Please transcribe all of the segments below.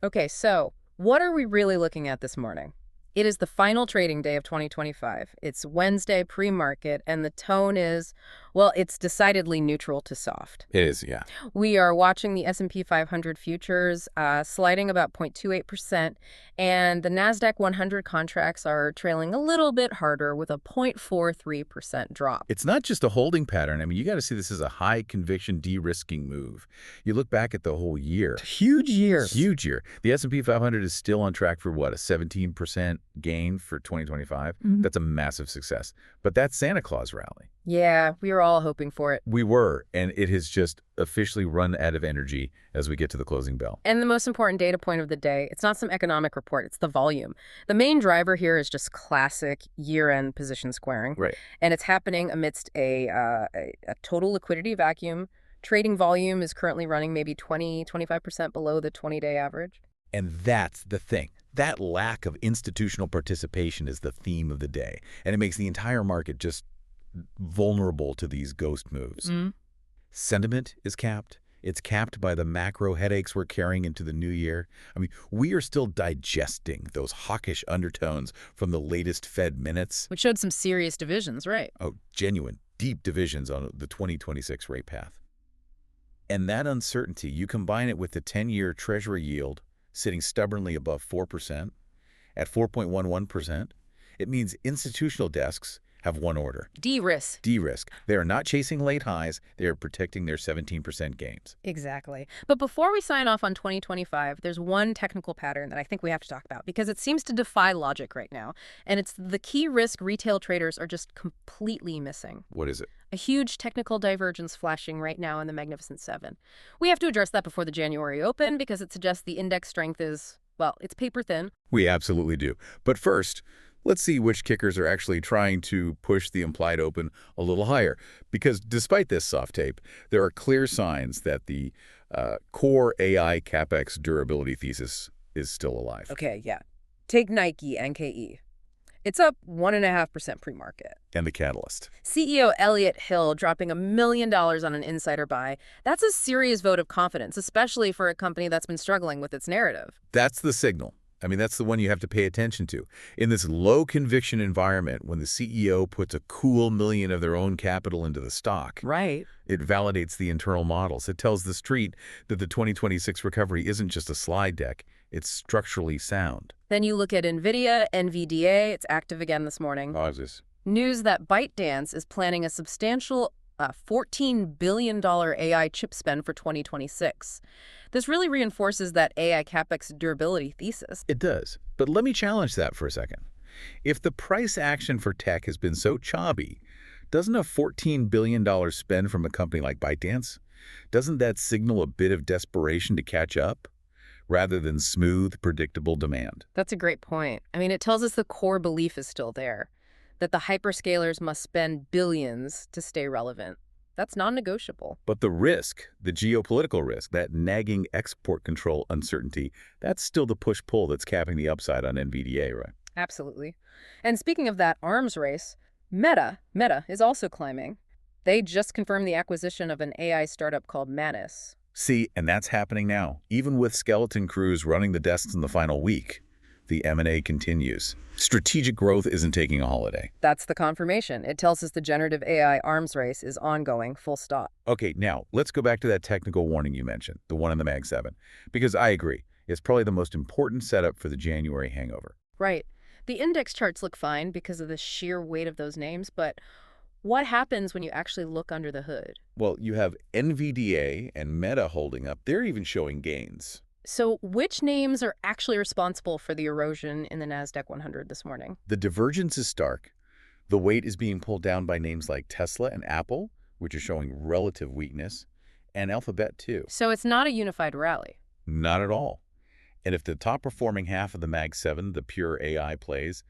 Okay, so what are we really looking at this morning? It is the final trading day of 2025. It's Wednesday pre-market, and the tone is, well, it's decidedly neutral to soft. It is, yeah. We are watching the S&P 500 futures sliding about 0.28%, and the Nasdaq 100 contracts are trailing a little bit harder with a 0.43% drop. It's not just a holding pattern. I mean, you got to see this as a high conviction de-risking move. You look back at the whole year. Huge years. Huge year. The S&P 500 is still on track for what, a 17% gain for 2025? That's a massive success. But that's Santa Claus rally. Yeah, we were all hoping for it. We were, and it has just officially run out of energy as we get to the closing bell. And the most important data point of the day, it's not some economic report, it's the volume. The main driver here is just classic year-end position squaring. Right. And it's happening amidst a total liquidity vacuum. Trading volume is currently running maybe 25% below the 20-day average. And that's the thing. That lack of institutional participation is the theme of the day. And it makes the entire market just vulnerable to these ghost moves. Sentiment is capped. It's capped by the macro headaches we're carrying into the new year. I mean, we are still digesting those hawkish undertones from the latest Fed minutes. Which showed some serious divisions, right? Oh, genuine, deep divisions on the 2026 rate path. And that uncertainty, you combine it with the 10-year Treasury yield sitting stubbornly above 4% at 4.11%, it means institutional desks have one order. De-risk. De-risk. They are not chasing late highs. They are protecting their 17% gains. Exactly. But before we sign off on 2025, there's one technical pattern that I think we have to talk about because it seems to defy logic right now. And it's the key risk retail traders are just completely missing. What is it? A huge technical divergence flashing right now in the Magnificent Seven. We have to address that before the January open because it suggests the index strength is, well, it's paper thin. We absolutely do. But first, let's see which kickers are actually trying to push the implied open a little higher. Because despite this soft tape, there are clear signs that the core AI CapEx durability thesis is still alive. Okay, yeah. Take Nike, NKE. It's up 1.5% pre-market. And the catalyst. CEO Elliott Hill dropping $1 million on an insider buy. That's a serious vote of confidence, especially for a company that's been struggling with its narrative. That's the signal. I mean, that's the one you have to pay attention to. In this low-conviction environment, when the CEO puts a cool $1 million of their own capital into the stock, right, it validates the internal models. It tells the street that the 2026 recovery isn't just a slide deck. It's structurally sound. Then you look at Nvidia, NVDA. It's active again this morning. How is this? News that ByteDance is planning a substantial $14 billion AI chip spend for 2026. This really reinforces that AI CapEx durability thesis. It does. But let me challenge that for a second. If the price action for tech has been so choppy, doesn't a $14 billion spend from a company like ByteDance, doesn't that signal a bit of desperation to catch up, rather than smooth, predictable demand? That's a great point. I mean, it tells us the core belief is still there, that the hyperscalers must spend billions to stay relevant. That's non-negotiable. But the risk, the geopolitical risk, that nagging export control uncertainty, that's still the push-pull that's capping the upside on NVDA, right? Absolutely. And speaking of that arms race, Meta is also climbing. They just confirmed the acquisition of an AI startup called Manus. See, and that's happening now. Even with skeleton crews running the desks in the final week, the M&A continues. Strategic growth isn't taking a holiday. That's the confirmation. It tells us the generative AI arms race is ongoing, full stop. Okay, now let's go back to that technical warning you mentioned, the one in the Mag 7, because I agree. It's probably the most important setup for the January hangover. Right. The index charts look fine because of the sheer weight of those names, but what happens when you actually look under the hood? Well, you have NVDA and Meta holding up. They're even showing gains. So which names are actually responsible for the erosion in the Nasdaq 100 this morning? The divergence is stark. The weight is being pulled down by names like Tesla and Apple, which are showing relative weakness, and Alphabet too. So it's not a unified rally. Not at all. And if the top-performing half of the Mag 7, the pure AI plays,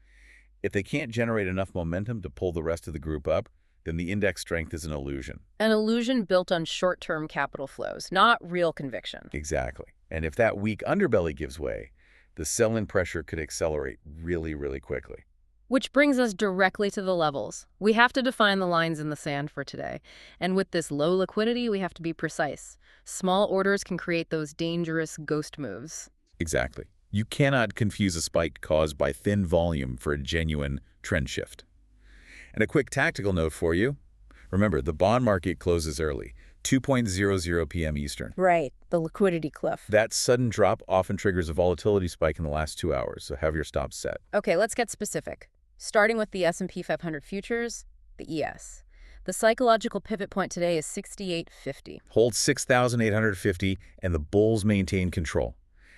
if they can't generate enough momentum to pull the rest of the group up, then the index strength is an illusion. An illusion built on short-term capital flows, not real conviction. Exactly. And if that weak underbelly gives way, the sell-in pressure could accelerate really, really quickly. Which brings us directly to the levels. We have to define the lines in the sand for today. And with this low liquidity, we have to be precise. Small orders can create those dangerous ghost moves. Exactly. You cannot confuse a spike caused by thin volume for a genuine trend shift. And a quick tactical note for you. Remember, the bond market closes early, 2:00 p.m. Eastern. Right, the liquidity cliff. That sudden drop often triggers a volatility spike in the last 2 hours, so have your stops set. Okay, let's get specific. Starting with the S&P 500 futures, the ES. The psychological pivot point today is 68.50. Hold 6,850, and the bulls maintain control.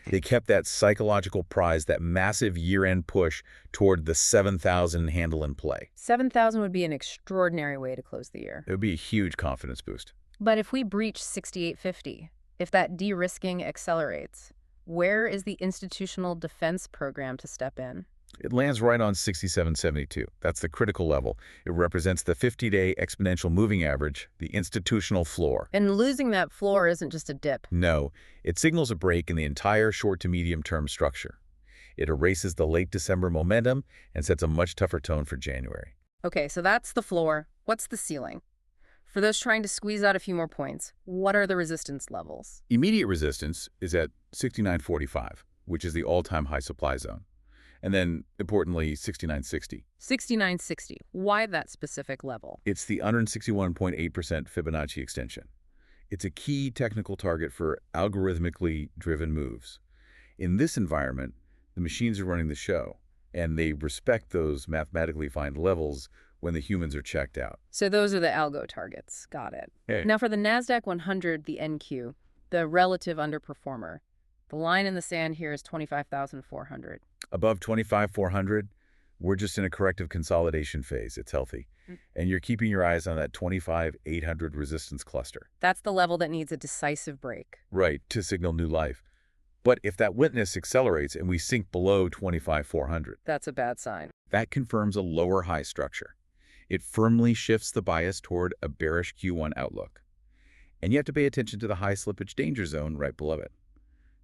They kept that psychological prize, that massive year-end push toward the 7,000 handle in play. 7,000 would be an extraordinary way to close the year. It would be a huge confidence boost. But if we breach 68.50, if that de-risking accelerates, where is the institutional defense program to step in? It lands right on 67.72. That's the critical level. It represents the 50-day exponential moving average, the institutional floor. And losing that floor isn't just a dip. No, it signals a break in the entire short to medium-term structure. It erases the late December momentum and sets a much tougher tone for January. Okay, so that's the floor. What's the ceiling? For those trying to squeeze out a few more points, what are the resistance levels? Immediate resistance is at 69.45, which is the all-time high supply zone. And then, importantly, 69.60. 69.60. Why that specific level? It's the 161.8% Fibonacci extension. It's a key technical target for algorithmically driven moves. In this environment, the machines are running the show, and they respect those mathematically defined levels when the humans are checked out. So those are the algo targets. Got it. Hey. Now for the Nasdaq 100, the NQ, the relative underperformer, the line in the sand here is 25,400. Above 25,400, we're just in a corrective consolidation phase. It's healthy. And you're keeping your eyes on that 25,800 resistance cluster. That's the level that needs a decisive break. Right, to signal new life. But if that witness accelerates and we sink below 25,400, That's a bad sign. that confirms a lower high structure. It firmly shifts the bias toward a bearish Q1 outlook. And you have to pay attention to the high slippage danger zone right below it,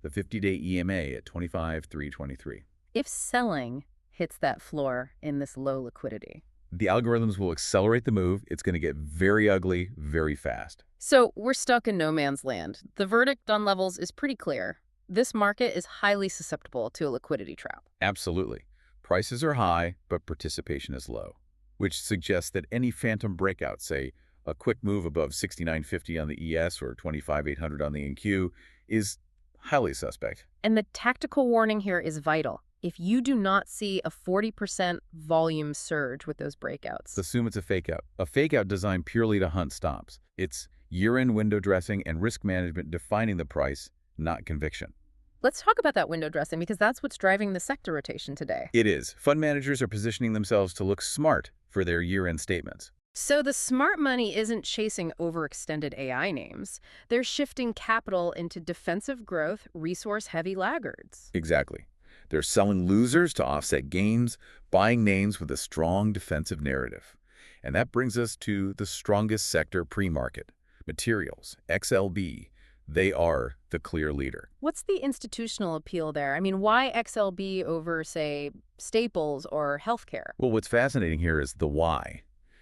the 50-day EMA at 25,323. If selling hits that floor in this low liquidity. The algorithms will accelerate the move. It's going to get very ugly very fast. So we're stuck in no man's land. The verdict on levels is pretty clear. This market is highly susceptible to a liquidity trap. Absolutely. Prices are high, but participation is low, which suggests that any phantom breakout, say a quick move above 69.50 on the ES or 25,800 on the NQ, is highly suspect. And the tactical warning here is vital. If you do not see a 40% volume surge with those breakouts. Assume it's a fake out designed purely to hunt stops. It's year-end window dressing and risk management defining the price, not conviction. Let's talk about that window dressing because that's what's driving the sector rotation today. It is. Fund managers are positioning themselves to look smart for their year-end statements. So the smart money isn't chasing overextended AI names. They're shifting capital into defensive growth, resource-heavy laggards. Exactly. They're selling losers to offset gains, buying names with a strong defensive narrative. And that brings us to the strongest sector pre-market, materials, XLB. They are the clear leader. What's the institutional appeal there? I mean, why XLB over, say, staples or healthcare? Well, what's fascinating here is the why.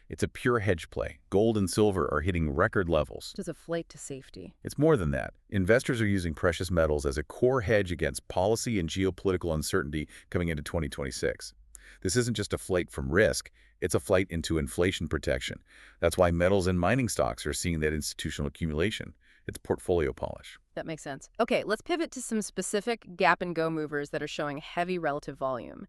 It's a pure hedge play. Gold and silver are hitting record levels. Just a flight to safety. It's more than that. Investors are using precious metals as a core hedge against policy and geopolitical uncertainty coming into 2026. This isn't just a flight from risk, it's a flight into inflation protection. That's why metals and mining stocks are seeing that institutional accumulation. It's portfolio polish. That makes sense. Okay, let's pivot to some specific gap-and-go movers that are showing heavy relative volume.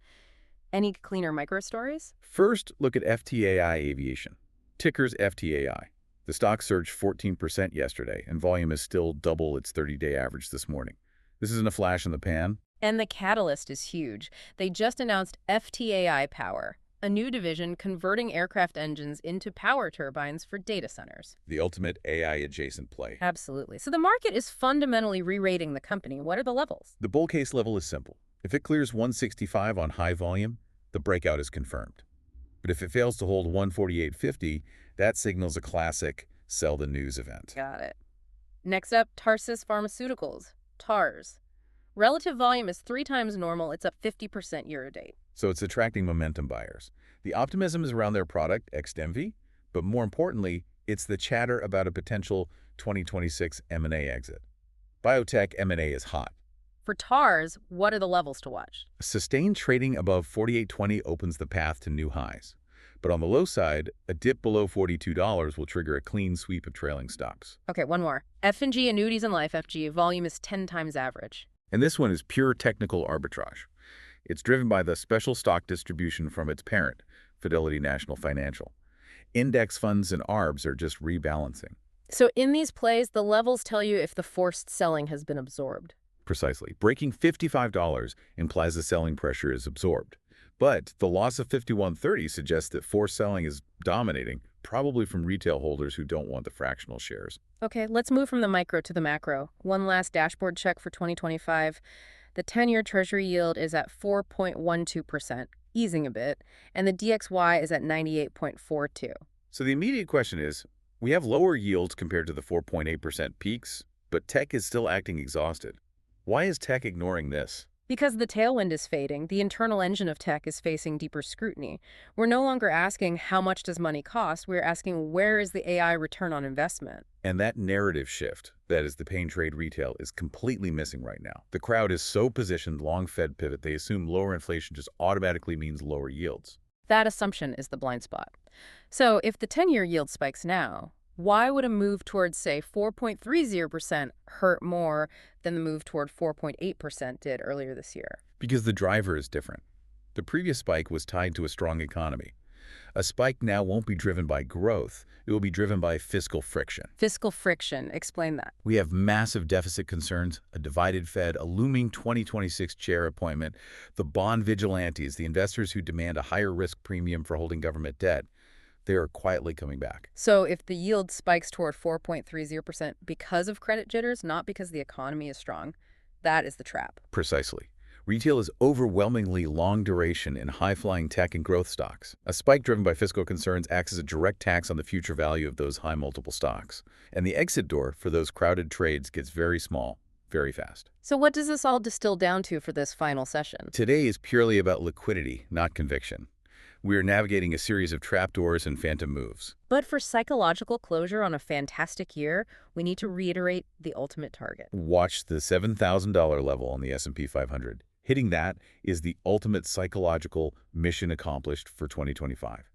Any cleaner micro stories? First, look at FTAI Aviation. Ticker's FTAI. The stock surged 14% yesterday, and volume is still double its 30-day average this morning. This isn't a flash in the pan. And the catalyst is huge. They just announced FTAI Power, a new division converting aircraft engines into power turbines for data centers. The ultimate AI-adjacent play. Absolutely. So the market is fundamentally re-rating the company. What are the levels? The bull case level is simple. If it clears 165 on high volume, the breakout is confirmed. But if it fails to hold 148.50, that signals a classic sell the news event. Got it. Next up, Tarsus Pharmaceuticals, TARS. Relative volume is 3 times normal. It's up 50% year-to-date. So it's attracting momentum buyers. The optimism is around their product, XDEMVY, but more importantly, it's the chatter about a potential 2026 M&A exit. Biotech M&A is hot. For TARS, what are the levels to watch? Sustained trading above 48.20 opens the path to new highs. But on the low side, a dip below $42 will trigger a clean sweep of trailing stocks. Okay, one more. F&G Annuities and Life FG volume is 10 times average. And this one is pure technical arbitrage. It's driven by the special stock distribution from its parent, Fidelity National Financial. Index funds and ARBs are just rebalancing. So in these plays, the levels tell you if the forced selling has been absorbed. Precisely. Breaking $55 implies the selling pressure is absorbed. But the loss of 51.30 suggests that forced selling is dominating, probably from retail holders who don't want the fractional shares. Okay, let's move from the micro to the macro. One last dashboard check for 2025. The 10-year Treasury yield is at 4.12%, easing a bit, and the DXY is at 98.42. So the immediate question is, we have lower yields compared to the 4.8% peaks, but tech is still acting exhausted. Why is tech ignoring this? Because the tailwind is fading, the internal engine of tech is facing deeper scrutiny. We're no longer asking how much does money cost, we're asking where is the AI return on investment? And that narrative shift, that is the pain trade retail, is completely missing right now. The crowd is so positioned long Fed pivot, they assume lower inflation just automatically means lower yields. That assumption is the blind spot. So if the 10-year yield spikes now, why would a move towards, say, 4.30% hurt more than the move toward 4.8% did earlier this year? Because the driver is different. The previous spike was tied to a strong economy. A spike now won't be driven by growth. It will be driven by fiscal friction. Fiscal friction. Explain that. We have massive deficit concerns, a divided Fed, a looming 2026 chair appointment, the bond vigilantes, the investors who demand a higher risk premium for holding government debt. They are quietly coming back. So if the yield spikes toward 4.30% because of credit jitters, not because the economy is strong, that is the trap. Precisely. Retail is overwhelmingly long duration in high-flying tech and growth stocks. A spike driven by fiscal concerns acts as a direct tax on the future value of those high multiple stocks. And the exit door for those crowded trades gets very small, very fast. So what does this all distill down to for this final session? Today is purely about liquidity, not conviction. We are navigating a series of trapdoors and phantom moves. But for psychological closure on a fantastic year, we need to reiterate the ultimate target. Watch the $7,000 level on the S&P 500. Hitting that is the ultimate psychological mission accomplished for 2025.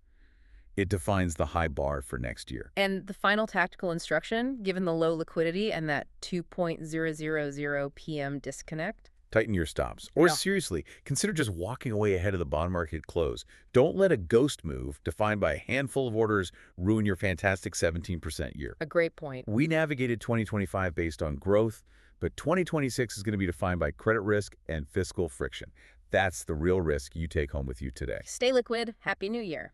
It defines the high bar for next year. And the final tactical instruction, given the low liquidity and that 2.000 p.m. disconnect? Tighten your stops. Or Yeah. seriously, consider just walking away ahead of the bond market close. Don't let a ghost move, defined by a handful of orders, ruin your fantastic 17% year. A great point. We navigated 2025 based on growth, but 2026 is going to be defined by credit risk and fiscal friction. That's the real risk you take home with you today. Stay liquid. Happy New Year.